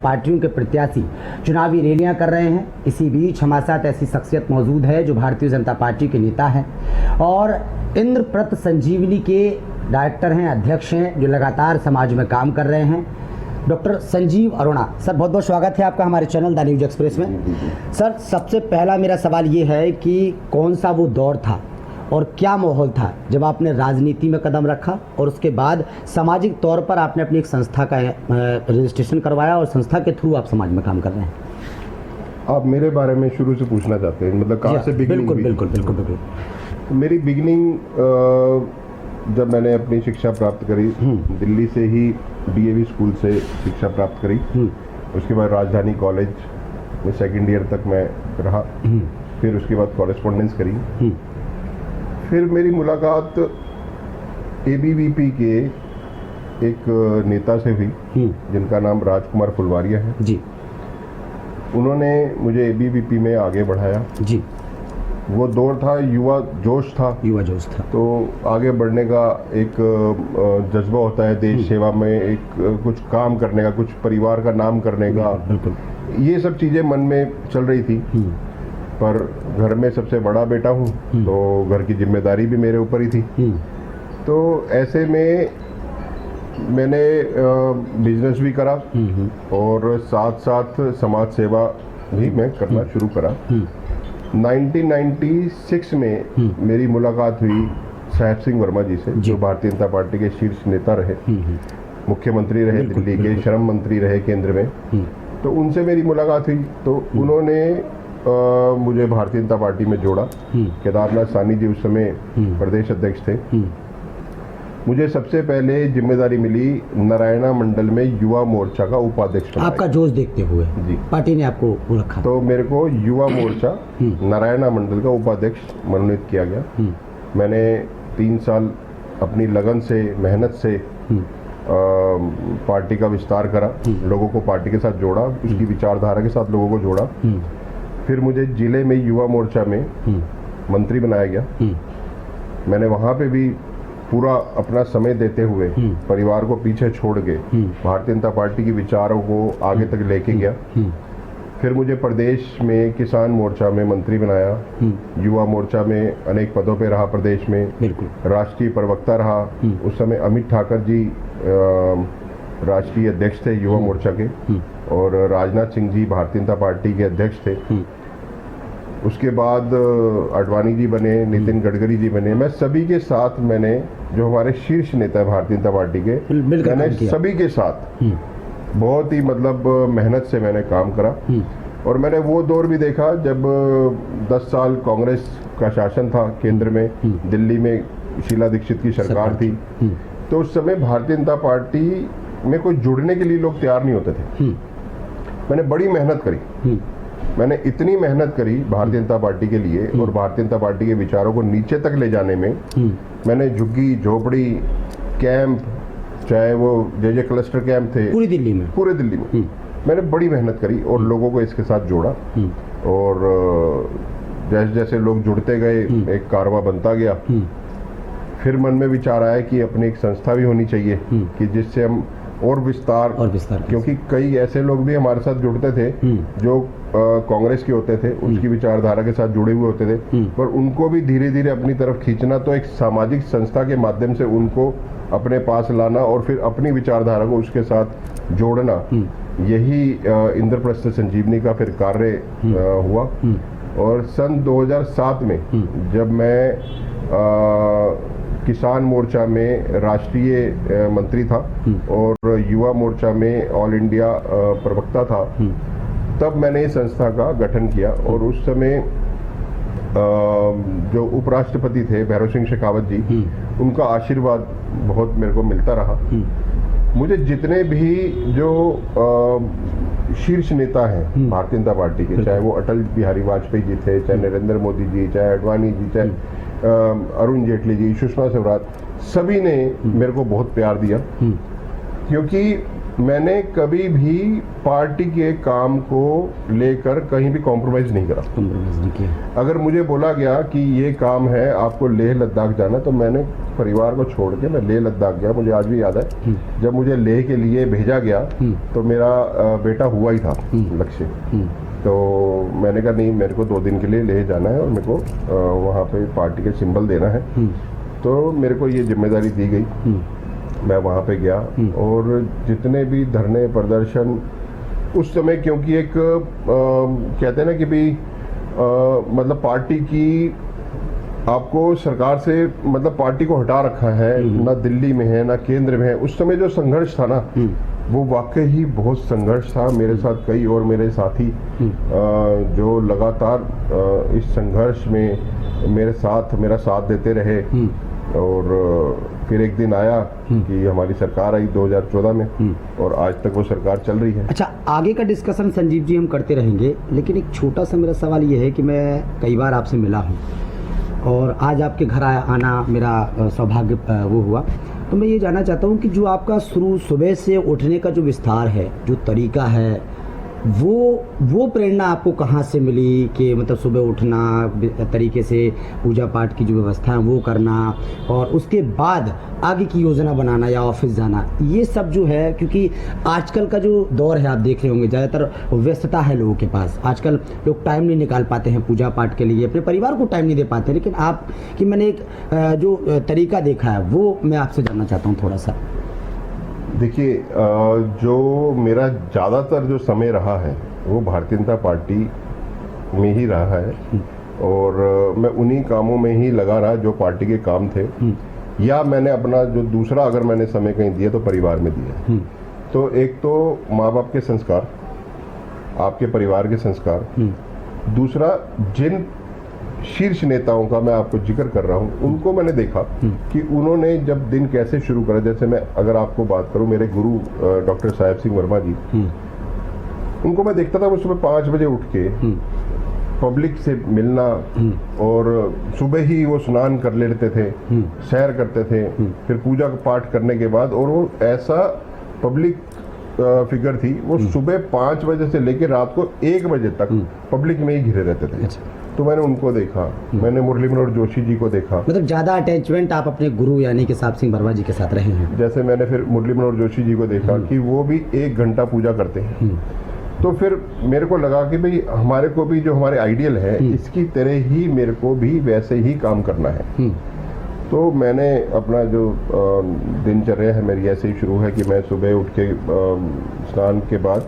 पार्टियों के प्रत्याशी चुनावी रैलियां कर रहे हैं। इसी बीच हमारे साथ ऐसी शख्सियत मौजूद है जो भारतीय जनता पार्टी के नेता हैं और इंद्रप्रस्थ संजीवनी के डायरेक्टर हैं, अध्यक्ष हैं, जो लगातार समाज में काम कर रहे हैं। डॉक्टर संजीव अरोड़ा सर, बहुत बहुत स्वागत है आपका हमारे चैनल द न्यूज एक्सप्रेस में। सर, सबसे पहला मेरा सवाल ये है कि कौन सा वो दौर था और क्या माहौल था जब आपने राजनीति में कदम रखा और उसके बाद सामाजिक तौर पर आपने अपनी एक संस्था का रजिस्ट्रेशन करवाया और संस्था के थ्रू आप समाज में काम कर रहे हैं? आप मेरे बारे में शुरू से पूछना चाहते हैं, मतलब कहाँ से बिगिनिंग? बिल्कुल बिल्कुल बिल्कुल। मेरी बिगिनिंग जब मैंने अपनी शिक्षा प्राप्त करी दिल्ली से ही डीएवी स्कूल से शिक्षा प्राप्त करी। उसके बाद राजधानी कॉलेज में सेकंड ईयर तक मैं रहा। फिर उसके बाद कॉरेस्पॉन्डेंस करी। फिर मेरी मुलाकात एबीवीपी के एक नेता से हुई जिनका नाम राजकुमार फुलवारिया है जी। उन्होंने मुझे एबीवीपी में आगे बढ़ाया जी। वो दौर था, युवा जोश था। तो आगे बढ़ने का एक जज्बा होता है देश सेवा में, एक कुछ काम करने का, कुछ परिवार का नाम करने का। ये सब चीज़ें मन में चल रही थी। पर घर में सबसे बड़ा बेटा हूँ तो घर की जिम्मेदारी भी मेरे ऊपर ही थी। तो ऐसे में मैंने बिजनेस भी करा और साथ साथ समाज सेवा भी मैं करना शुरू करा। 1996 में मेरी मुलाकात हुई साहेब सिंह वर्मा जी से, जो भारतीय जनता पार्टी के शीर्ष नेता रहे, मुख्यमंत्री रहे दिल्ली के, श्रम मंत्री रहे केंद्र में। तो उनसे मेरी मुलाकात हुई तो उन्होंने मुझे भारतीय जनता पार्टी में जोड़ा। केदारनाथ साहनी जी उस समय प्रदेश अध्यक्ष थे। मुझे सबसे पहले जिम्मेदारी मिली नारायणा मंडल में युवा मोर्चा का उपाध्यक्ष। आपका जोश देखते हुए जी पार्टी ने आपको रखा, तो मेरे को युवा मोर्चा नारायणा मंडल का उपाध्यक्ष मनोनीत किया गया। मैंने 3 साल अपनी लगन से, मेहनत से पार्टी का विस्तार करा, लोगों को पार्टी के साथ जोड़ा, उसकी विचारधारा के साथ लोगों को जोड़ा। फिर मुझे जिले में युवा मोर्चा में मंत्री बनाया गया। मैंने वहाँ पे भी पूरा अपना समय देते हुए, परिवार को पीछे छोड़ के भारतीय जनता पार्टी के विचारों को आगे तक लेके गया। फिर मुझे प्रदेश में किसान मोर्चा में मंत्री बनाया। युवा मोर्चा में अनेक पदों पे रहा प्रदेश में, राष्ट्रीय प्रवक्ता रहा। उस समय अमित ठाकर जी राष्ट्रीय अध्यक्ष थे युवा मोर्चा के और राजनाथ सिंह जी भारतीय जनता पार्टी के अध्यक्ष थे। उसके बाद अडवाणी जी बने, नितिन गडकरी जी बने। मैं सभी के साथ, मैंने जो हमारे शीर्ष नेता है भारतीय जनता पार्टी के, मैंने सभी के साथ बहुत ही मतलब मेहनत से मैंने काम करा। और मैंने वो दौर भी देखा जब 10 साल कांग्रेस का शासन था केंद्र में, दिल्ली में शीला दीक्षित की सरकार थी। तो उस समय भारतीय जनता पार्टी में कोई जुड़ने के लिए लोग तैयार नहीं होते थे। मैंने बड़ी मेहनत करी। मैंने इतनी मेहनत करी भारतीय जनता पार्टी के लिए और भारतीय जनता पार्टी के विचारों को नीचे तक ले जाने में। मैंने झुग्गी झोपड़ी कैंप, चाहे वो जे क्लस्टर कैंप थे पूरे दिल्ली में मैंने बड़ी मेहनत करी और लोगों को इसके साथ जोड़ा। और जैसे जैसे लोग जुड़ते गए एक कारवां बनता गया। फिर मन में विचार आया कि अपनी एक संस्था भी होनी चाहिए कि जिससे हम और विस्तार क्योंकि कई ऐसे लोग भी हमारे साथ जुड़ते थे जो कांग्रेस के होते थे, उसकी विचारधारा के साथ जुड़े हुए होते थे, पर उनको भी धीरे धीरे अपनी तरफ खींचना। तो एक सामाजिक संस्था के माध्यम से उनको अपने पास लाना और फिर अपनी विचारधारा को उसके साथ जोड़ना, यही इंद्रप्रस्थ संजीवनी का फिर कार्य हुआ। और सन 2007 में जब मैं किसान मोर्चा में राष्ट्रीय मंत्री था और युवा मोर्चा में ऑल इंडिया प्रवक्ता था, तब मैंने इस संस्था का गठन किया। और उस समय जो उपराष्ट्रपति थे भैरव सिंह शेखावत जी, उनका आशीर्वाद बहुत मेरे को मिलता रहा। मुझे जितने भी जो शीर्ष नेता हैं भारतीय जनता पार्टी के, चाहे वो अटल बिहारी वाजपेयी जी थे, चाहे नरेंद्र मोदी जी, चाहे अडवाणी जी, चाहे अरुण जेटली जी, सुषमा स्वराज, सभी ने मेरे को बहुत प्यार दिया। क्योंकि मैंने कभी भी पार्टी के काम को लेकर कहीं भी कॉम्प्रोमाइज़ नहीं करा। कॉम्प्रोमाइज नहीं किया। अगर मुझे बोला गया कि ये काम है, आपको लेह लद्दाख जाना, तो मैंने परिवार को छोड़ के मैं लेह लद्दाख गया। मुझे आज भी याद है जब मुझे लेह के लिए भेजा गया तो मेरा बेटा हुआ ही था लक्ष्य। तो मैंने कहा नहीं, मेरे को 2 दिन के लिए लेह जाना है और मेरे को वहाँ पे पार्टी के सिंबल देना है। तो मेरे को ये जिम्मेदारी दी गई। मैं वहाँ पे गया और जितने भी धरने प्रदर्शन उस समय, क्योंकि एक कहते हैं ना कि भी मतलब पार्टी की आपको सरकार से मतलब पार्टी को हटा रखा है, ना दिल्ली में है ना केंद्र में है। उस समय जो संघर्ष था ना वो वाकई ही बहुत संघर्ष था। मेरे साथ कई और मेरे साथी जो लगातार इस संघर्ष में मेरा साथ देते रहे। और फिर एक दिन आया कि हमारी सरकार आई 2014 में और आज तक वो सरकार चल रही है। अच्छा, आगे का डिस्कशन संजीव जी हम करते रहेंगे, लेकिन एक छोटा सा मेरा सवाल ये है कि मैं कई बार आपसे मिला हूँ और आज आपके घर आना मेरा सौभाग्य वो हुआ। तो मैं ये जानना चाहता हूँ कि जो आपका शुरू सुबह से उठने का जो विस्तार है, जो तरीका है, वो प्रेरणा आपको कहाँ से मिली कि मतलब सुबह उठना, तरीके से पूजा पाठ की जो व्यवस्था है वो करना और उसके बाद आगे की योजना बनाना या ऑफिस जाना, ये सब जो है, क्योंकि आजकल का जो दौर है आप देख रहे होंगे ज़्यादातर व्यस्तता है लोगों के पास। आजकल लोग टाइम नहीं निकाल पाते हैं पूजा पाठ के लिए, अपने परिवार को टाइम नहीं दे पाते। लेकिन आप कि मैंने एक जो तरीका देखा है वो मैं आपसे जानना चाहता हूँ थोड़ा सा। देखिए, जो मेरा ज़्यादातर जो समय रहा है वो भारतीय जनता पार्टी में ही रहा है और मैं उन्हीं कामों में ही लगा रहा जो पार्टी के काम थे। या मैंने अपना जो दूसरा अगर मैंने समय कहीं दिया तो परिवार में दिया। तो एक तो माँ बाप के संस्कार, आपके परिवार के संस्कार, दूसरा जिन शीर्ष नेताओं का मैं आपको जिक्र कर रहा हूँ उनको मैंने देखा कि उन्होंने जब दिन कैसे शुरू करा। जैसे मैं अगर आपको बात करूँ, मेरे गुरु डॉक्टर साहेब सिंह वर्मा जी, उनको मैं देखता था वो सुबह 5 बजे उठ के पब्लिक से मिलना और सुबह ही वो स्नान कर लेते थे, सैर करते थे, फिर पूजा पाठ करने के बाद, और वो ऐसा पब्लिक फिगर थी, वो सुबह 5 बजे से लेकर रात को 1 बजे तक पब्लिक में ही घिरे रहते थे। तो मैंने उनको देखा, मैंने मुरली मनोहर जोशी जी को देखा। मतलब ज़्यादा अटैचमेंट आप अपने गुरु यानी कि साहब सिंह वर्मा जी के साथ रहे हैं। जैसे मैंने फिर मुरली मनोहर जोशी जी को देखा कि वो भी 1 घंटा पूजा करते हैं। तो फिर मेरे को लगा कि भाई हमारे को भी जो हमारे आइडियल है इसकी तरह ही मेरे को भी वैसे ही काम करना है। तो मैंने अपना जो दिनचर्या है मेरी ऐसे ही शुरू है कि मैं सुबह उठ के स्नान के बाद,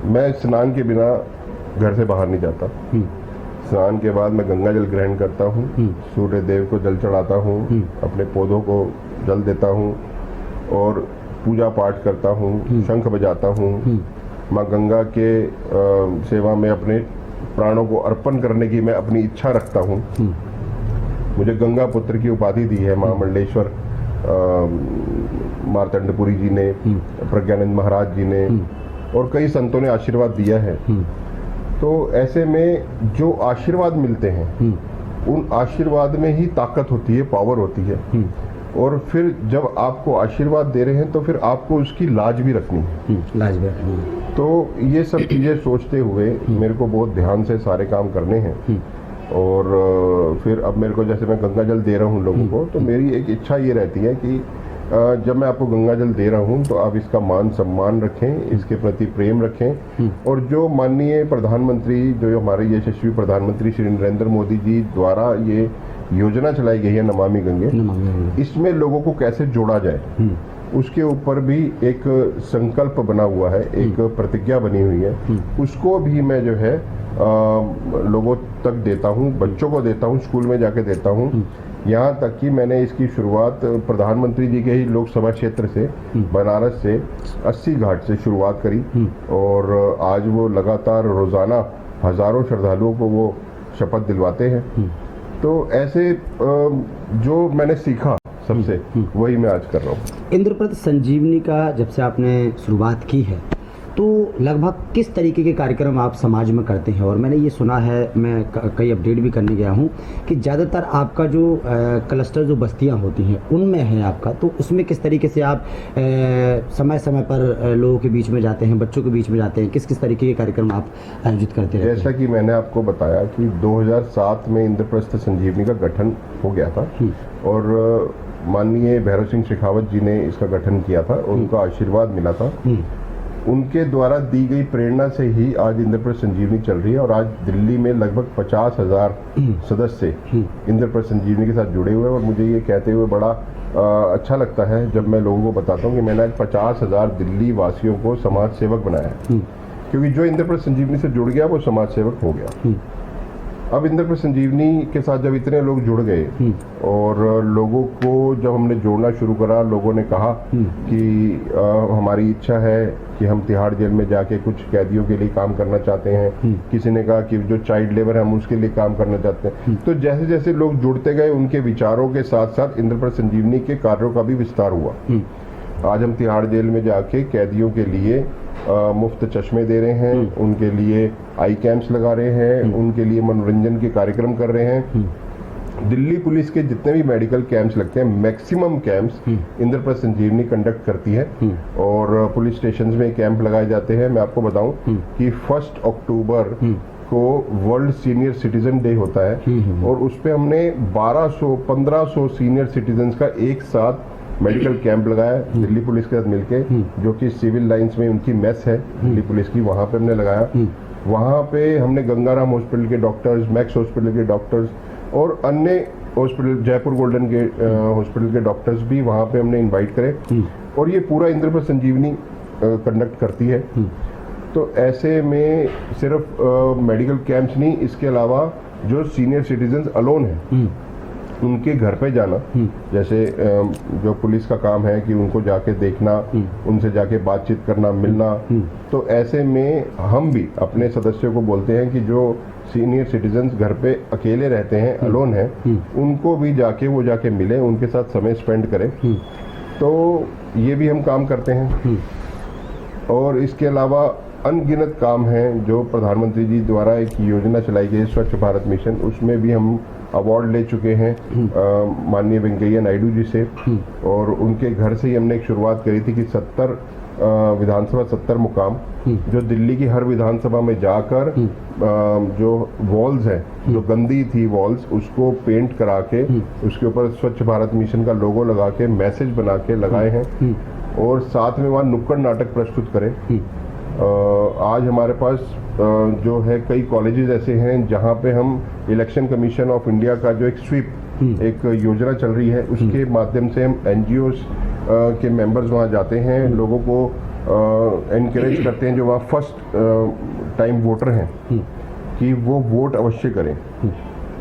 मैं स्नान के बिना घर से बाहर नहीं जाता। स्नान के बाद मैं गंगा जल ग्रहण करता हूँ, सूर्य देव को जल चढ़ाता हूँ, अपने पौधों को जल देता हूँ और पूजा पाठ करता हूँ, शंख बजाता हूँ। माँ गंगा के सेवा में अपने प्राणों को अर्पण करने की मैं अपनी इच्छा रखता हूँ। मुझे गंगा पुत्र की उपाधि दी है महामंडलेश्वर मार्तंडपुरी जी ने, प्रज्ञानंद महाराज जी ने और कई संतों ने आशीर्वाद दिया है। तो ऐसे में जो आशीर्वाद मिलते हैं उन आशीर्वाद में ही ताकत होती है, पावर होती है। और फिर जब आपको आशीर्वाद दे रहे हैं तो फिर आपको उसकी लाज भी रखनी है। लाज भी रखनी। तो ये सब चीज़ें सोचते हुए मेरे को बहुत ध्यान से सारे काम करने हैं। और फिर अब मेरे को, जैसे मैं गंगा जल दे रहा हूँ लोगों को, तो मेरी एक इच्छा ये रहती है कि जब मैं आपको गंगा जल दे रहा हूँ तो आप इसका मान सम्मान रखें, इसके प्रति प्रेम रखें। और जो माननीय प्रधानमंत्री, जो हमारे यशस्वी प्रधानमंत्री श्री नरेंद्र मोदी जी द्वारा ये योजना चलाई गई है नमामि गंगे, इसमें लोगों को कैसे जोड़ा जाए उसके ऊपर भी एक संकल्प बना हुआ है, एक प्रतिज्ञा बनी हुई है। उसको भी मैं जो है लोगों तक देता हूँ, बच्चों को देता हूँ, स्कूल में जाके देता हूँ। यहाँ तक कि मैंने इसकी शुरुआत प्रधानमंत्री जी के ही लोकसभा क्षेत्र से, बनारस से 80 घाट से शुरुआत करी और आज वो लगातार रोज़ाना हज़ारों श्रद्धालुओं को वो शपथ दिलवाते हैं। तो ऐसे जो मैंने सीखा सबसे, वही मैं आज कर रहा हूँ। इंद्रप्रस्थ संजीवनी का जब से आपने शुरुआत की है तो लगभग किस तरीके के कार्यक्रम आप समाज में करते हैं? और मैंने ये सुना है, मैं कई अपडेट भी करने गया हूँ कि ज़्यादातर आपका जो क्लस्टर जो बस्तियाँ होती हैं उनमें है आपका, तो उसमें किस तरीके से आप समय समय पर लोगों के बीच में जाते हैं, बच्चों के बीच में जाते हैं, किस किस तरीके के कार्यक्रम आप आयोजित करते रहते हैं? जैसा कि मैंने आपको बताया कि 2007 में इंद्रप्रस्थ संजीवनी का गठन हो गया था और माननीय भैरव सिंह शेखावत जी ने इसका गठन किया था, उनका आशीर्वाद मिला था। उनके द्वारा दी गई प्रेरणा से ही आज इंद्रप्रस्थ संजीवनी चल रही है और आज दिल्ली में लगभग 50,000 सदस्य इंद्रप्रस्थ संजीवनी के साथ जुड़े हुए हैं। और मुझे ये कहते हुए बड़ा अच्छा लगता है जब मैं लोगों को बताता हूँ कि मैंने आज 50,000 दिल्ली वासियों को समाज सेवक बनाया है, क्योंकि जो इंद्रप्रस्थ संजीवनी से जुड़ गया वो समाज सेवक हो गया। अब इंद्रप्रस्थ संजीवनी के साथ जब इतने लोग जुड़ गए और लोगों को जब हमने जोड़ना शुरू करा, लोगों ने कहा कि हमारी इच्छा है कि हम तिहाड़ जेल में जाके कुछ कैदियों के लिए काम करना चाहते हैं, किसी ने कहा कि जो चाइल्ड लेबर है हम उसके लिए काम करना चाहते हैं। तो जैसे जैसे लोग जुड़ते गए उनके विचारों के साथ साथ इंद्रप्रस्थ संजीवनी के कार्यों का भी विस्तार हुआ। आज हम तिहाड़ जेल में जाके कैदियों के लिए मुफ्त चश्मे दे रहे हैं, उनके लिए आई कैंप्स लगा रहे हैं, उनके लिए मनोरंजन के कार्यक्रम कर रहे हैं। दिल्ली पुलिस के जितने भी मेडिकल कैंप्स लगते हैं, मैक्सिमम कैंप्स इंद्रप्रस्थ संजीवनी कंडक्ट करती है और पुलिस स्टेशन में कैंप लगाए जाते हैं। मैं आपको बताऊं कि 1 अक्टूबर को वर्ल्ड सीनियर सिटीजन डे होता है और उस पे हमने 1500 सीनियर सिटीजन का एक साथ मेडिकल कैंप लगाया दिल्ली पुलिस के साथ मिलके, जो कि सिविल लाइंस में उनकी मेस है दिल्ली पुलिस की, वहां पे हमने लगाया। वहां पे हमने गंगाराम हॉस्पिटल के डॉक्टर्स, मैक्स हॉस्पिटल के डॉक्टर्स और अन्य हॉस्पिटल, जयपुर गोल्डन के हॉस्पिटल के डॉक्टर्स भी वहां पे हमने इनवाइट करे और ये पूरा इंद्रप्रस्थ संजीवनी कंडक्ट करती है। तो ऐसे में सिर्फ मेडिकल कैंप्स नहीं, इसके अलावा जो सीनियर सिटीजन अलोन है उनके घर पे जाना, जैसे जो पुलिस का काम है कि उनको जाके देखना, उनसे जाके बातचीत करना, मिलना। तो ऐसे में हम भी अपने सदस्यों को बोलते हैं कि जो सीनियर सिटीजन्स घर पे अकेले रहते हैं, अलोन हैं, उनको भी वो जाके मिले, उनके साथ समय स्पेंड करें। तो ये भी हम काम करते हैं और इसके अलावा अनगिनत काम हैं जो प्रधानमंत्री जी द्वारा एक योजना चलाई गई स्वच्छ भारत मिशन, उसमें भी हम अवार्ड ले चुके हैं माननीय वेंकैया नायडू जी से। और उनके घर से ही हमने एक शुरुआत करी थी कि 70 विधानसभा 70 मुकाम जो दिल्ली की हर विधानसभा में जाकर जो वॉल्स हैं, जो गंदी थी वॉल्स, उसको पेंट करा के उसके ऊपर स्वच्छ भारत मिशन का लोगो लगा के मैसेज बना के लगाए हैं और साथ में वहाँ नुक्कड़ नाटक प्रस्तुत करें। आज हमारे पास जो है कई कॉलेजेस ऐसे हैं जहाँ पे हम इलेक्शन कमीशन ऑफ इंडिया का जो एक स्वीप एक योजना चल रही है, उसके माध्यम से हम एनजीओस के मेंबर्स वहाँ जाते हैं, लोगों को एनकरेज करते हैं जो वहाँ फर्स्ट टाइम वोटर हैं कि वो वोट अवश्य करें।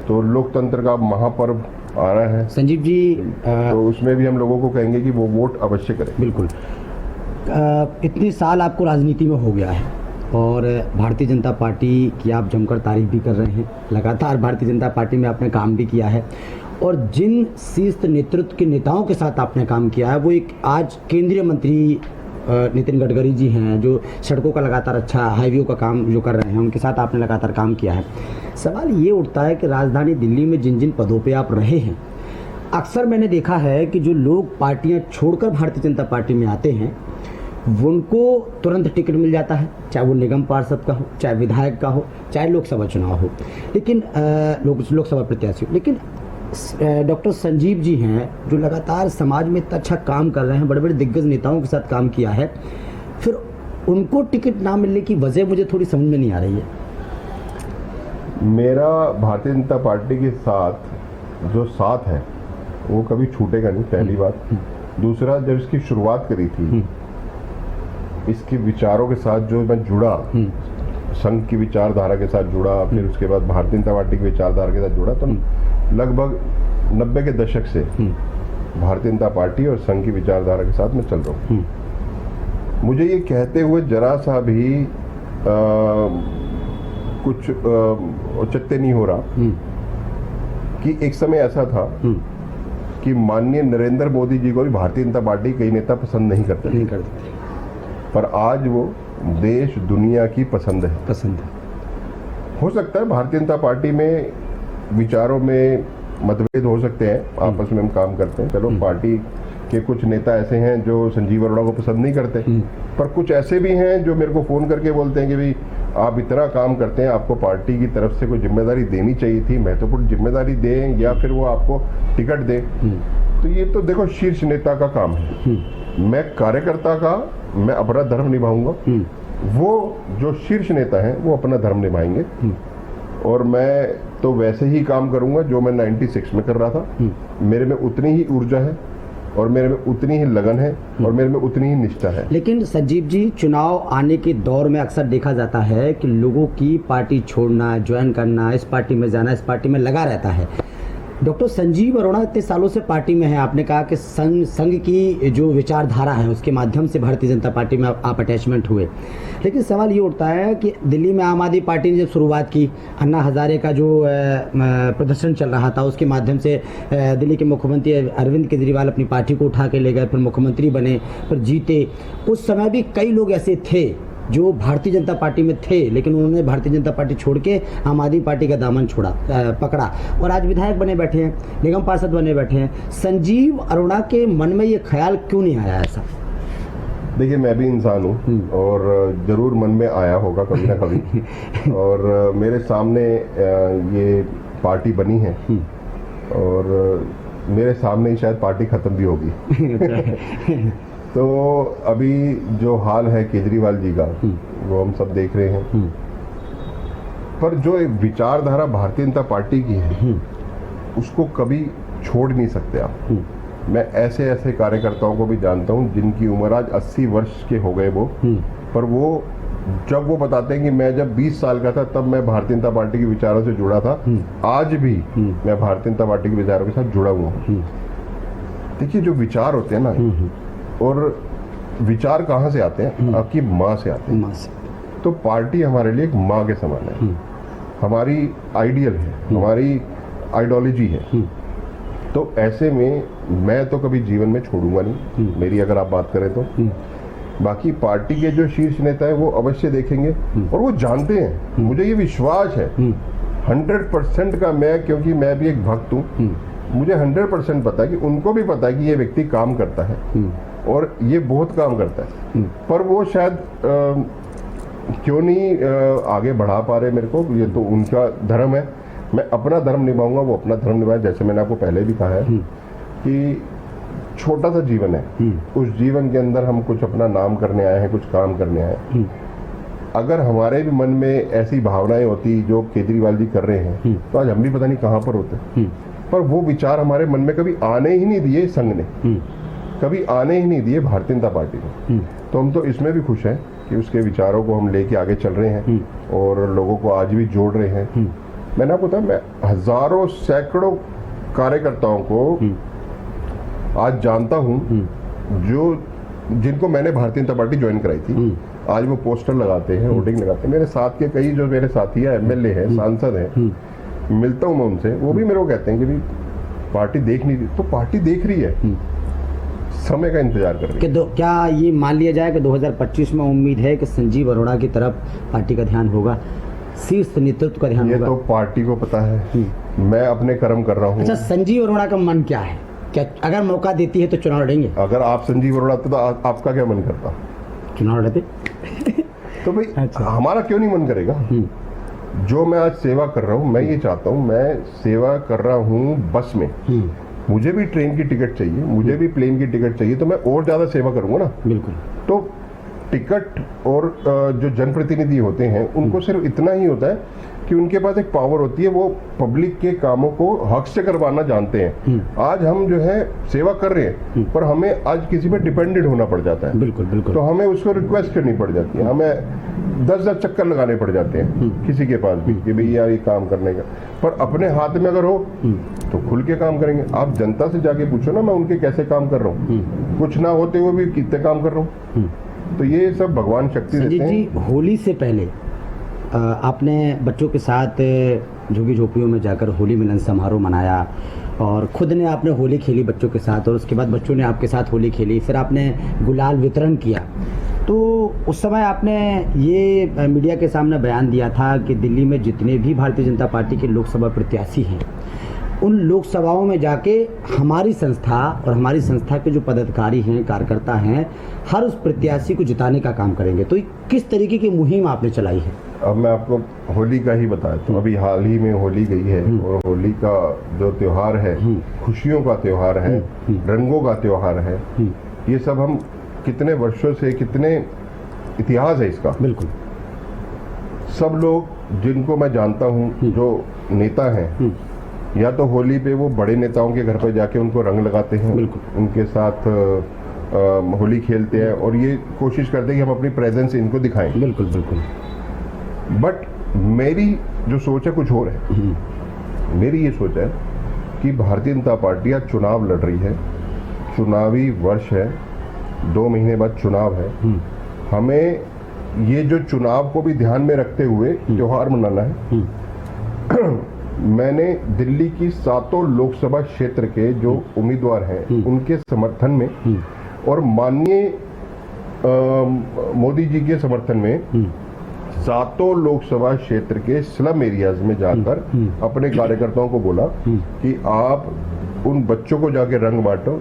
तो लोकतंत्र का महापर्व आ रहा है संजीव जी, तो उसमें भी हम लोगों को कहेंगे कि वो वोट अवश्य करें। बिल्कुल। इतने साल आपको राजनीति में हो गया है और भारतीय जनता पार्टी की आप जमकर तारीफ भी कर रहे हैं, लगातार भारतीय जनता पार्टी में आपने काम भी किया है और जिन शीर्ष नेतृत्व के नेताओं के साथ आपने काम किया है वो एक आज केंद्रीय मंत्री नितिन गडकरी जी हैं जो सड़कों का लगातार अच्छा हाईवे का काम जो कर रहे हैं, उनके साथ आपने लगातार काम किया है। सवाल ये उठता है कि राजधानी दिल्ली में जिन जिन पदों पे आप रहे हैं, अक्सर मैंने देखा है कि जो लोग पार्टियां छोड़कर भारतीय जनता पार्टी में आते हैं उनको तुरंत टिकट मिल जाता है, चाहे वो निगम पार्षद का हो, चाहे विधायक का हो, चाहे लोकसभा चुनाव हो, लेकिन लोकसभा प्रत्याशी हो। लेकिन डॉक्टर संजीव जी हैं जो लगातार समाज में इतना अच्छा काम कर रहे हैं, बड़े बड़े दिग्गज नेताओं के साथ काम किया है, फिर उनको टिकट ना मिलने की वजह मुझे थोड़ी समझ में नहीं आ रही है। मेरा भारतीय जनता पार्टी के साथ जो साथ है वो कभी छूटेगा नहीं, पहली बात। दूसरा, जब इसकी शुरुआत करी थी, इसके विचारों के साथ जो मैं जुड़ा, संघ की विचारधारा के साथ जुड़ा, फिर उसके बाद भारतीय जनता पार्टी की विचारधारा के साथ जुड़ा, तो लगभग 90 के दशक से भारतीय जनता पार्टी और संघ की विचारधारा के साथ मैं चल रहा हूँ। मुझे ये कहते हुए जरा सा भी कुछ औचित्य नहीं हो रहा कि एक समय ऐसा था कि माननीय नरेंद्र मोदी जी को भी भारतीय जनता पार्टी कई नेता पसंद नहीं करते। पर आज वो देश दुनिया की पसंद है। हो सकता है भारतीय जनता पार्टी में विचारों में मतभेद हो सकते हैं, आपस में हम काम करते हैं, चलो पार्टी के कुछ नेता ऐसे हैं जो संजीव अरोड़ा को पसंद नहीं करते, पर कुछ ऐसे भी हैं जो मेरे को फ़ोन करके बोलते हैं कि भाई आप इतना काम करते हैं, आपको पार्टी की तरफ से कोई जिम्मेदारी देनी चाहिए थी, महत्वपूर्ण जिम्मेदारी दें या फिर वो आपको टिकट दें। तो ये तो देखो शीर्ष नेता का काम है, मैं कार्यकर्ता का मैं अपना धर्म निभाऊंगा, वो जो शीर्ष नेता हैं वो अपना धर्म निभाएंगे, और मैं तो वैसे ही काम करूंगा जो मैं 96 में कर रहा था। मेरे में उतनी ही ऊर्जा है और मेरे में उतनी ही लगन है और मेरे में उतनी ही निष्ठा है। लेकिन संजीव जी, चुनाव आने के दौर में अक्सर देखा जाता है कि लोगों की पार्टी छोड़ना, ज्वाइन करना, इस पार्टी में जाना, इस पार्टी में लगा रहता है। डॉक्टर संजीव अरोड़ा इतने सालों से पार्टी में है, आपने कहा कि संघ की जो विचारधारा है उसके माध्यम से भारतीय जनता पार्टी में आप अटैचमेंट हुए, लेकिन सवाल ये उठता है कि दिल्ली में आम आदमी पार्टी ने जब शुरुआत की, अन्ना हजारे का जो प्रदर्शन चल रहा था उसके माध्यम से दिल्ली के मुख्यमंत्री अरविंद केजरीवाल अपनी पार्टी को उठा के ले गए, फिर मुख्यमंत्री बने, फिर जीते। उस समय भी कई लोग ऐसे थे जो भारतीय जनता पार्टी में थे, लेकिन उन्होंने भारतीय जनता पार्टी छोड़ के आम आदमी पार्टी का दामन पकड़ा और आज विधायक बने बैठे हैं, निगम पार्षद बने बैठे हैं। संजीव अरोड़ा के मन में ये ख्याल क्यों नहीं आया ऐसा? देखिए, मैं भी इंसान हूँ और जरूर मन में आया होगा कभी ना कभी और मेरे सामने ये पार्टी बनी है और मेरे सामने ही शायद पार्टी खत्म भी होगी। तो अभी जो हाल है केजरीवाल जी का वो हम सब देख रहे हैं, पर जो एक विचारधारा भारतीय जनता पार्टी की है उसको कभी छोड़ नहीं सकते आप। मैं ऐसे ऐसे कार्यकर्ताओं को भी जानता हूं जिनकी उम्र आज 80 वर्ष के हो गए वो, पर वो जब वो बताते हैं कि मैं जब 20 साल का था तब मैं भारतीय जनता पार्टी के विचारों से जुड़ा था, आज भी मैं भारतीय जनता पार्टी के विचारों के साथ जुड़ा हुआ हूँ। देखिए, जो विचार होते हैं ना, और विचार कहाँ से आते हैं? आपकी माँ से आते हैं। तो पार्टी हमारे लिए एक माँ के समान है, हमारी आइडियल है, हमारी आइडियोलॉजी है। तो ऐसे में मैं तो कभी जीवन में छोड़ूंगा नहीं, मेरी अगर आप बात करें तो। बाकी पार्टी के जो शीर्ष नेता है वो अवश्य देखेंगे और वो जानते हैं, मुझे ये विश्वास है 100% का, मैं क्योंकि मैं भी एक भक्त हूँ, मुझे 100% पता है कि उनको भी पता है कि ये व्यक्ति काम करता है और ये बहुत काम करता है, पर वो शायद क्यों नहीं आगे बढ़ा पा रहे मेरे को। ये तो उनका धर्म है, मैं अपना धर्म निभाऊंगा, वो अपना धर्म निभाए। जैसे मैंने आपको पहले भी कहा है कि छोटा सा जीवन है, उस जीवन के अंदर हम कुछ अपना नाम करने आए हैं, कुछ काम करने आए हैं। अगर हमारे भी मन में ऐसी भावनाएं होती जो केजरीवाल जी कर रहे हैं तो आज हम भी पता नहीं कहाँ पर होते। पर वो विचार हमारे मन में कभी आने ही नहीं दिए संघ ने, कभी आने ही नहीं दिए भारतीय जनता पार्टी ने। तो हम तो इसमें भी खुश हैं कि उसके विचारों को हम लेके आगे चल रहे हैं और लोगों को आज भी जोड़ रहे हैं। मैंने आपको बताया, मैं हजारों सैकड़ों कार्यकर्ताओं को आज जानता हूं जो जिनको मैंने भारतीय जनता पार्टी ज्वाइन कराई थी, आज वो पोस्टर लगाते हैं, होर्डिंग लगाते हैं। मेरे साथ के कई जो मेरे साथी हैं, एमएलए हैं, सांसद हैं, मिलता हूं मैं उनसे, वो भी मेरे को कहते हैं कि भाई पार्टी देख नहीं रही। तो पार्टी देख रही है, समय का इंतजार कर रही है। क्या ये मान लिया जाए कि 2025 में उम्मीद है कि संजीव अरोड़ा की तरफ पार्टी का ध्यान होगा, शीर्ष नेतृत्व का ध्यान होगा? ये तो पार्टी को पता है, मैं अपने कर्म कर रहा हूँ। अच्छा, संजीव अरोड़ा का मन क्या है? क्या अगर मौका देती है तो चुनाव लड़ेंगे? अगर आप संजीव अरोड़ा तो आपका क्या मन करता? चुनाव लड़ते तो भाई अच्छा। हमारा क्यों नहीं मन करेगा? जो मैं आज सेवा कर रहा हूँ, मैं ये चाहता हूँ, मैं सेवा कर रहा हूँ बस में, मुझे भी ट्रेन की टिकट चाहिए, मुझे भी प्लेन की टिकट चाहिए, तो मैं और ज्यादा सेवा करूंगा ना। बिल्कुल। तो टिकट और जो जनप्रतिनिधि होते हैं उनको सिर्फ इतना ही होता है कि उनके पास एक पावर होती है, वो पब्लिक के कामों को हक से करवाना जानते हैं। आज हम जो है सेवा कर रहे हैं, पर हमें आज किसी पे डिपेंडेंट होना पड़ जाता है। बिल्कुल बिल्कुल। तो हमें उसको रिक्वेस्ट करनी पड़ जाती है, हमें 10 चक्कर लगाने पड़ जाते हैं किसी के पास भी कि भैया ये काम करने का। पर अपने हाथ में अगर हो तो खुल के काम करेंगे। आप जनता से जाके पूछो ना, मैं उनके कैसे काम कर रहा हूँ, कुछ ना होते हुए भी कितने काम कर रहा हूँ। तो ये सब भगवान शक्ति देते हैं। जी, होली से पहले आपने बच्चों के साथ झुग्गी झोपड़ियों में जाकर होली मिलन समारोह मनाया और खुद ने आपने होली खेली बच्चों के साथ, और उसके बाद बच्चों ने आपके साथ होली खेली, फिर आपने गुलाल वितरण किया। तो उस समय आपने ये मीडिया के सामने बयान दिया था कि दिल्ली में जितने भी भारतीय जनता पार्टी के लोकसभा प्रत्याशी हैं, उन लोकसभाओं में जाके हमारी संस्था और हमारी संस्था के जो पदाधिकारी हैं, कार्यकर्ता हैं, हर उस प्रत्याशी को जिताने का काम करेंगे। तो किस तरीके की मुहिम आपने चलाई है? अब मैं आपको होली का ही बताया तो अभी हाल ही में होली गई है और होली का जो त्योहार है, खुशियों का त्योहार है, रंगों का त्योहार है, ये सब हम कितने वर्षों से, कितने इतिहास है इसका। बिल्कुल। सब लोग जिनको मैं जानता हूँ, जो नेता हैं, या तो होली पे वो बड़े नेताओं के घर पर जाके उनको रंग लगाते हैं, उनके साथ होली खेलते हैं और ये कोशिश करते हैं कि हम अपनी प्रेजेंस इनको दिखाएं। बिल्कुल बिल्कुल। बट मेरी जो सोच है कुछ और है। मेरी ये सोच है कि भारतीय जनता पार्टी आज चुनाव लड़ रही है, चुनावी वर्ष है, 2 महीने बाद चुनाव है। हमें ये जो चुनाव को भी ध्यान में रखते हुए त्योहार मनाना है। मैंने दिल्ली की 7 लोकसभा क्षेत्र के जो उम्मीदवार हैं उनके समर्थन में और माननीय मोदी जी के समर्थन में 7 लोकसभा क्षेत्र के स्लम एरियाज में जाकर अपने कार्यकर्ताओं को बोला कि आप उन बच्चों को जाके रंग बांटो,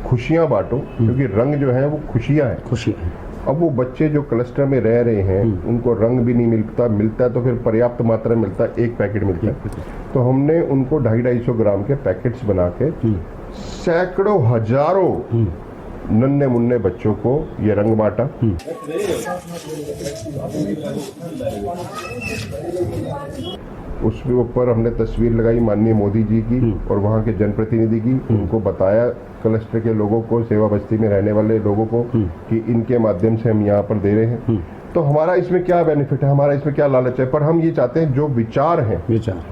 खुशियां बांटो, क्योंकि रंग जो है वो खुशियां हैं। अब वो बच्चे जो क्लस्टर में रह रहे हैं उनको रंग भी नहीं मिलता है तो फिर पर्याप्त मात्रा में मिलता है, 1 पैकेट मिलता है। तो हमने उनको 250-250 ग्राम के पैकेट्स बना के सैकड़ों हजारों नन्हे मुन्ने बच्चों को ये रंग बांटा। उसके ऊपर हमने तस्वीर लगाई माननीय मोदी जी की और वहाँ के जनप्रतिनिधि की, उनको बताया क्लस्टर के लोगों को, सेवा बस्ती में रहने वाले लोगों को कि इनके माध्यम से हम यहाँ पर दे रहे हैं। तो हमारा इसमें क्या बेनिफिट है, हमारा इसमें क्या लालच है, पर हम ये चाहते हैं जो विचार हैं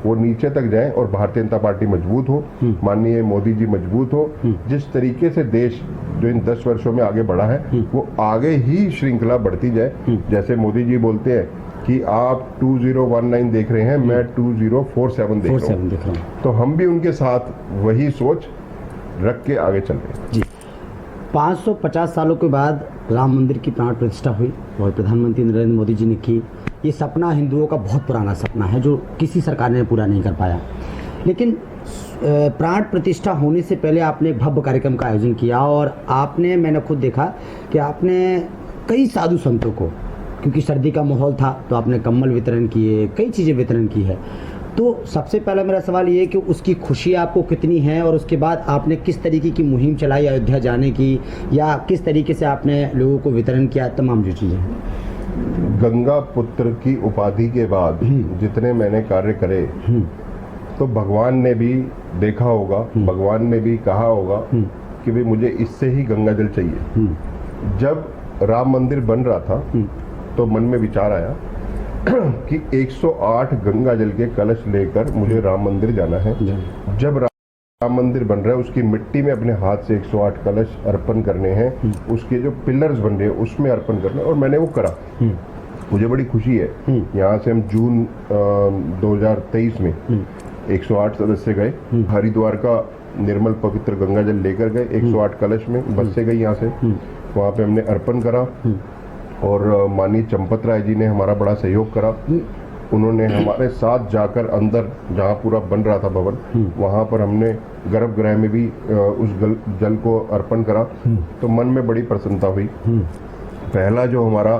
वो नीचे तक जाएं और भारतीय जनता पार्टी मजबूत हो, माननीय मोदी जी मजबूत हो। जिस तरीके से देश जो इन 10 वर्षों में आगे बढ़ा है वो आगे ही श्रृंखला बढ़ती जाए। जैसे मोदी जी बोलते हैं कि आप 2019 देख रहे हैं, मैं 2047 देख रहा हूँ, तो हम भी उनके साथ वही सोच रख के आगे चल रहे हैं। जी। 550 सालों के बाद राम मंदिर की प्राण प्रतिष्ठा हुई और प्रधानमंत्री नरेंद्र मोदी जी ने की। ये सपना हिंदुओं का बहुत पुराना सपना है जो किसी सरकार ने पूरा नहीं कर पाया। लेकिन प्राण प्रतिष्ठा होने से पहले आपने एक भव्य कार्यक्रम का आयोजन किया और आपने, मैंने खुद देखा कि आपने कई साधु संतों को, क्योंकि सर्दी का माहौल था तो आपने कंबल वितरण किए, कई चीज़ें वितरण की है। तो सबसे पहला मेरा सवाल ये है कि उसकी खुशी आपको कितनी है और उसके बाद आपने किस तरीके की मुहिम चलाई अयोध्या जाने की, या किस तरीके से आपने लोगों को वितरण किया, तमाम जो चीज़ें हैं। गंगा पुत्र की उपाधि के बाद जितने मैंने कार्य करे तो भगवान ने भी देखा होगा, भगवान ने भी कहा होगा कि भाई मुझे इससे ही गंगा जल चाहिए। जब राम मंदिर बन रहा था तो मन में विचार आया कि 108 गंगा जल के कलश लेकर मुझे राम मंदिर जाना है। जब राम मंदिर बन रहा है उसकी मिट्टी में अपने हाथ से 108 कलश अर्पण करने हैं, उसके जो पिलर्स बन रहे हैं उसमें अर्पण करना है, और मैंने वो करा। मुझे बड़ी खुशी है। यहाँ से हम जून 2023 में 108 सदस्य गए, हरिद्वार का निर्मल पवित्र गंगा जल लेकर गए 108 कलश में, बस से गई यहाँ से, वहाँ पे हमने अर्पण करा और माननीय चंपत राय जी ने हमारा बड़ा सहयोग करा। उन्होंने हमारे साथ जाकर अंदर जहाँ पूरा बन रहा था भवन, वहाँ पर हमने गर्भगृह में भी उस जल को अर्पण करा। तो मन में बड़ी प्रसन्नता हुई। पहला जो हमारा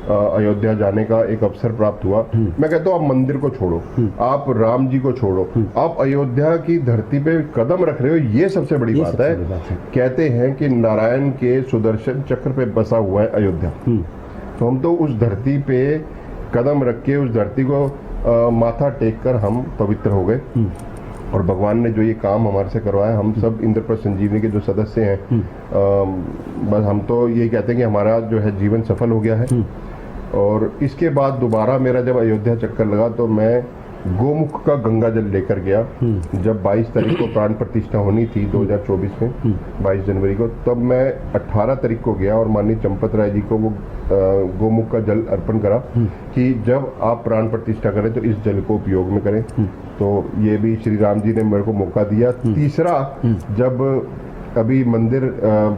अयोध्या जाने का एक अवसर प्राप्त हुआ। मैं कहता हूँ आप मंदिर को छोड़ो, आप राम जी को छोड़ो, आप अयोध्या की धरती पे कदम रख रहे हो, ये सबसे बड़ी बात है। कहते हैं कि नारायण के सुदर्शन चक्र पे बसा हुआ है अयोध्या, तो हम तो उस धरती पे कदम रख के उस धरती को माथा टेक कर हम पवित्र हो गए। और भगवान ने जो ये काम हमारे से करवाया, हम सब इंद्रप्रस्थ संजीवनी के जो सदस्य हैं, बस हम तो ये कहते हैं कि हमारा जो है जीवन सफल हो गया है। और इसके बाद दोबारा मेरा जब अयोध्या चक्कर लगा तो मैं गोमुख का गंगा जल लेकर गया। जब 22 तारीख को प्राण प्रतिष्ठा होनी थी 2024 में, 22 जनवरी को, तब मैं 18 तारीख को गया और माननीय चंपत राय जी को वो गोमुख का जल अर्पण करा कि जब आप प्राण प्रतिष्ठा करें तो इस जल को उपयोग में करें। तो ये भी श्री राम जी ने मेरे को मौका दिया। तीसरा, जब अभी मंदिर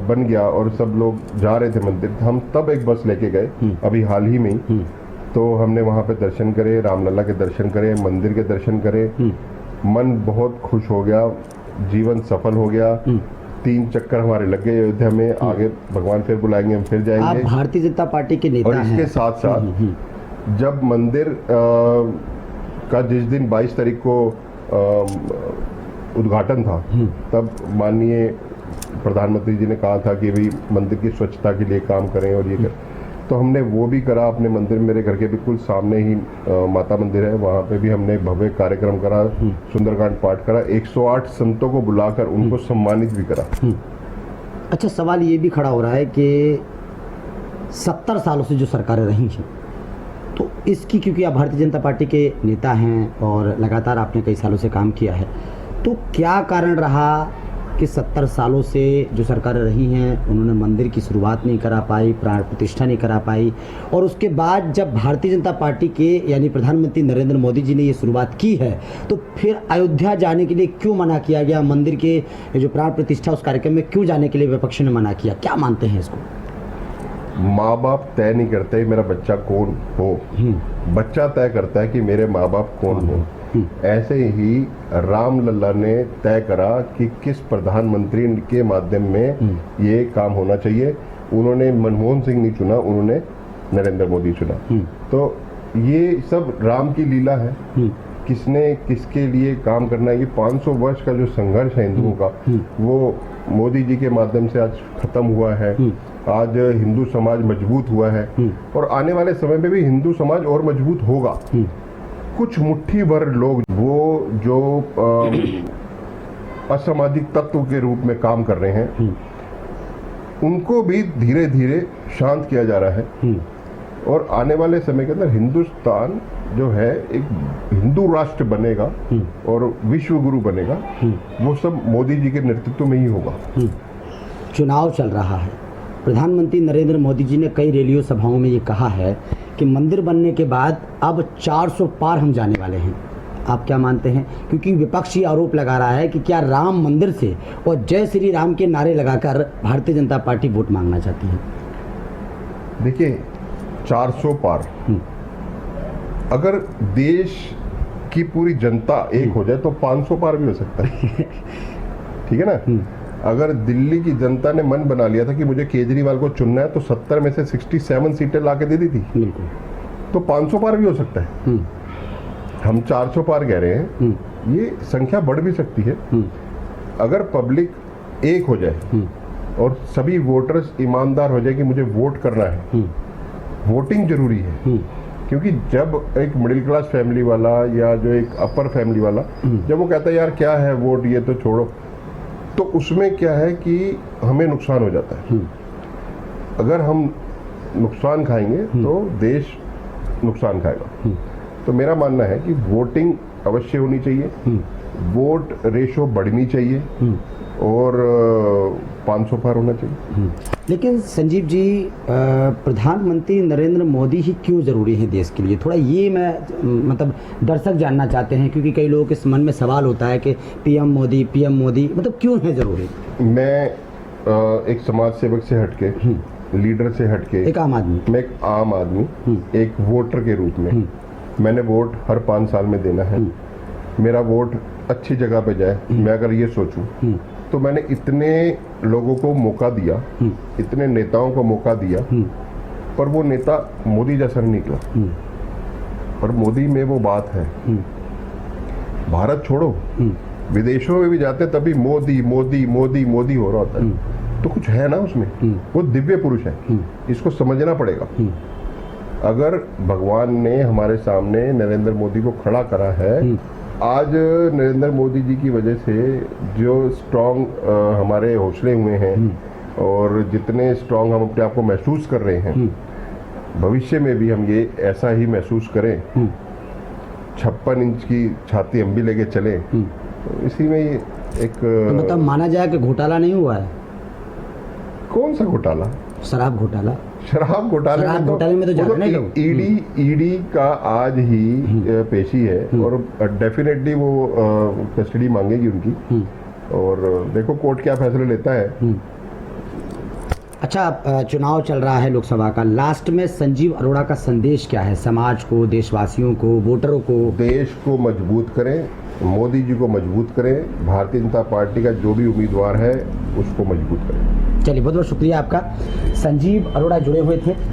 बन गया और सब लोग जा रहे थे मंदिर, हम तब एक बस लेके गए अभी हाल ही में ही। तो हमने वहाँ पे दर्शन करे, रामलला के दर्शन करे, मंदिर के दर्शन करे, मन बहुत खुश हो गया, जीवन सफल हो गया। 3 चक्कर हमारे लग गए अयोध्या में, आगे भगवान फिर बुलाएंगे, हम फिर जाएंगे। आप भारतीय जनता पार्टी के नेता और हैं। इसके साथ साथ जब मंदिर का जिस दिन 22 तारीख को उद्घाटन था, तब माननीय प्रधानमंत्री जी ने कहा था कि भाई मंदिर की स्वच्छता के लिए काम करें और ये करें, तो हमने वो भी करा अपने मंदिर। मेरे घर के बिल्कुल सामने ही माता मंदिर है, वहाँ पे भी हमने भव्य कार्यक्रम करा, सुंदरकांड पाठ करा, 108 संतों को बुलाकर उनको सम्मानित भी करा। अच्छा, सवाल ये भी खड़ा हो रहा है कि 70 सालों से जो सरकारें रही हैं, तो इसकी, क्योंकि आप भारतीय जनता पार्टी के नेता हैं और लगातार आपने कई सालों से काम किया है, तो क्या कारण रहा कि 70 सालों से जो सरकारें रही हैं उन्होंने मंदिर की शुरुआत नहीं करा पाई, प्राण प्रतिष्ठा नहीं करा पाई, और उसके बाद जब भारतीय जनता पार्टी के यानी प्रधानमंत्री नरेंद्र मोदी जी ने ये शुरुआत की है, तो फिर अयोध्या जाने के लिए क्यों मना किया गया? मंदिर के जो प्राण प्रतिष्ठा उस कार्यक्रम में क्यों जाने के लिए विपक्ष ने मना किया? क्या मानते हैं इसको? माँ बाप तय नहीं करते मेरा बच्चा कौन हो, बच्चा तय करता है कि मेरे माँ बाप कौन हो। ऐसे ही रामलला ने तय करा कि किस प्रधानमंत्री के माध्यम में ये काम होना चाहिए। उन्होंने मनमोहन सिंह नहीं चुना, उन्होंने नरेंद्र मोदी चुना। तो ये सब राम की लीला है, किसने किसके लिए काम करना है। ये 500 वर्ष का जो संघर्ष है हिंदुओं का, वो मोदी जी के माध्यम से आज खत्म हुआ है। आज हिंदू समाज मजबूत हुआ है और आने वाले समय में भी हिंदू समाज और मजबूत होगा। कुछ मुट्ठी भर लोग वो जो असामाजिक तत्व के रूप में काम कर रहे हैं, उनको भी धीरे धीरे शांत किया जा रहा है। और आने वाले समय के अंदर हिंदुस्तान जो है एक हिंदू राष्ट्र बनेगा और विश्व गुरु बनेगा। वो सब मोदी जी के नेतृत्व में ही होगा। चुनाव चल रहा है, प्रधानमंत्री नरेंद्र मोदी जी ने कई रैलियों सभाओं में ये कहा है कि मंदिर बनने के बाद अब 400 पार हम जाने वाले हैं। आप क्या मानते हैं? क्योंकि विपक्ष ये आरोप लगा रहा है कि क्या राम मंदिर से और जय श्री राम के नारे लगाकर भारतीय जनता पार्टी वोट मांगना चाहती है। देखिए, 400 पार, अगर देश की पूरी जनता एक हो जाए तो 500 पार भी हो सकता है। ठीक है ना? अगर दिल्ली की जनता ने मन बना लिया था कि मुझे केजरीवाल को चुनना है, तो 70 में से 67 सीटें लाके दे दी थी, बिल्कुल, तो 500 पार भी हो सकता है। हम 400 पार कह रहे हैं, ये संख्या बढ़ भी सकती है अगर पब्लिक एक हो जाए और सभी वोटर्स ईमानदार हो जाए कि मुझे वोट करना है। वोटिंग जरूरी है, क्योंकि जब एक मिडिल क्लास फैमिली वाला या जो एक अपर फैमिली वाला जब वो कहता है यार क्या है वोट, ये तो छोड़ो, तो उसमें क्या है कि हमें नुकसान हो जाता है। अगर हम नुकसान खाएंगे तो देश नुकसान खाएगा। तो मेरा मानना है कि वोटिंग अवश्य होनी चाहिए, वोट रेशो बढ़नी चाहिए और 500 पार होना चाहिए। लेकिन संजीव जी, प्रधानमंत्री नरेंद्र मोदी ही क्यों ज़रूरी है देश के लिए? थोड़ा ये मैं मतलब दर्शक जानना चाहते हैं, क्योंकि कई लोगों के मन में सवाल होता है कि पीएम मोदी मतलब क्यों है ज़रूरी? मैं एक समाज सेवक से हटके, लीडर से हटके, एक आम आदमी, मैं एक आम आदमी, एक वोटर के रूप में मैंने वोट हर 5 साल में देना है। मेरा वोट अच्छी जगह पे जाए, मैं अगर ये सोचूं तो मैंने इतने लोगों को मौका दिया, इतने नेताओं को मौका दिया, पर वो नेता मोदी जैसा नहीं निकला। और मोदी में वो बात है, भारत छोड़ो, विदेशों में भी जाते तभी मोदी मोदी मोदी मोदी हो रहा होता है। तो कुछ है ना उसमें, वो दिव्य पुरुष है, इसको समझना पड़ेगा। अगर भगवान ने हमारे सामने नरेंद्र मोदी को खड़ा करा है, आज नरेंद्र मोदी जी की वजह से जो स्ट्रॉन्ग हमारे हौसले हुए हैं और जितने स्ट्रॉन्ग हम अपने आप को महसूस कर रहे हैं, भविष्य में भी हम ये ऐसा ही महसूस करें, 56 इंच की छाती हम भी लेके चले, तो इसी में एक तो मतलब माना जाए कि घोटाला नहीं हुआ है। कौन सा घोटाला? शराब घोटाला। शराब घोटाले में तो जा रहे हैं। ईडी का आज ही पेशी है और डेफिनेटली वो कस्टडी मांगेगी उनकी। और देखो कोर्ट क्या फैसले लेता है। अच्छा, चुनाव चल रहा है लोकसभा का, लास्ट में संजीव अरोड़ा का संदेश क्या है समाज को, देशवासियों को, वोटरों को? देश को मजबूत करें, मोदी जी को मजबूत करें, भारतीय जनता पार्टी का जो भी उम्मीदवार है उसको मजबूत करें। चलिए, बहुत बहुत शुक्रिया आपका। संजीव अरोड़ा जुड़े हुए थे।